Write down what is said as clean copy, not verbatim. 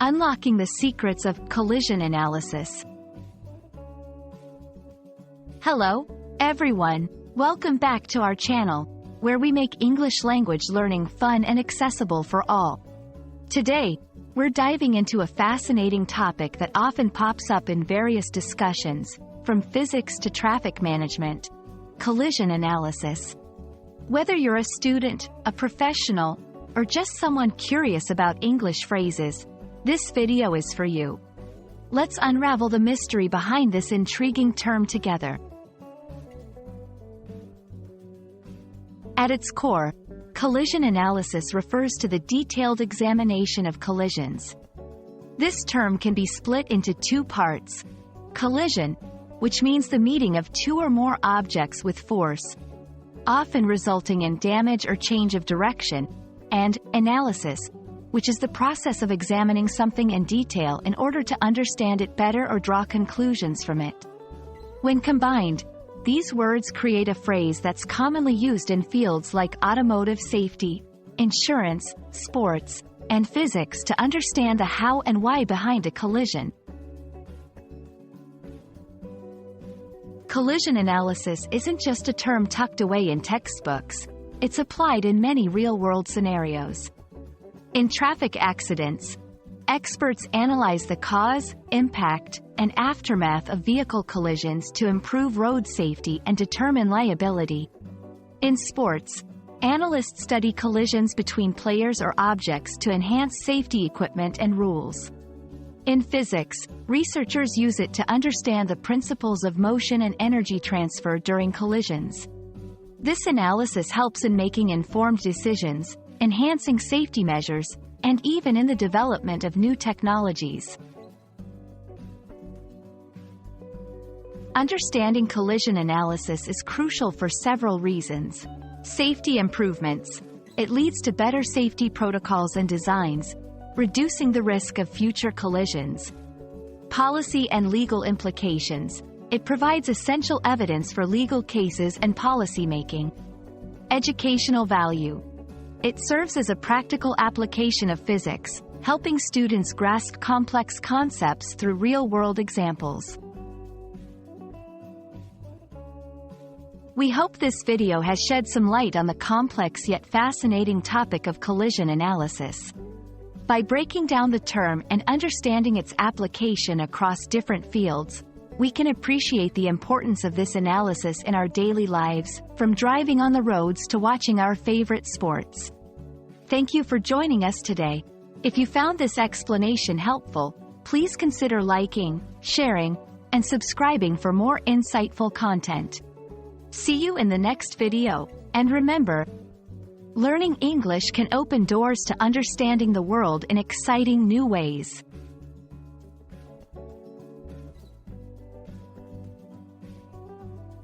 Unlocking the secrets of collision analysis. Hello, everyone. Welcome back to our channel, where we make English language learning fun and accessible for all. Today, we're diving into a fascinating topic that often pops up in various discussions, from physics to traffic management: collision analysis. Whether you're a student, a professional, or just someone curious about English phrases, this video is for you. Let's unravel the mystery behind this intriguing term together. At its core, collision analysis refers to the detailed examination of collisions. This term can be split into two parts: collision, which means the meeting of two or more objects with force, often resulting in damage or change of direction, and analysis, which is the process of examining something in detail in order to understand it better or draw conclusions from it. When combined, these words create a phrase that's commonly used in fields like automotive safety, insurance, sports, and physics to understand the how and why behind a collision. Collision analysis isn't just a term tucked away in textbooks. It's applied in many real-world scenarios. In traffic accidents, experts analyze the cause, impact, and aftermath of vehicle collisions to improve road safety and determine liability. In sports, analysts study collisions between players or objects to enhance safety equipment and rules. In physics, researchers use it to understand the principles of motion and energy transfer during collisions. This analysis helps in making informed decisions, enhancing safety measures, and even in the development of new technologies. Understanding collision analysis is crucial for several reasons. Safety improvements. It leads to better safety protocols and designs, reducing the risk of future collisions. Policy and legal implications. It provides essential evidence for legal cases and policy making. Educational value. It serves as a practical application of physics, helping students grasp complex concepts through real-world examples. We hope this video has shed some light on the complex yet fascinating topic of collision analysis. By breaking down the term and understanding its application across different fields, we can appreciate the importance of this analysis in our daily lives, from driving on the roads to watching our favorite sports. Thank you for joining us today. If you found this explanation helpful, please consider liking, sharing, and subscribing for more insightful content. See you in the next video, and remember, learning English can open doors to understanding the world in exciting new ways.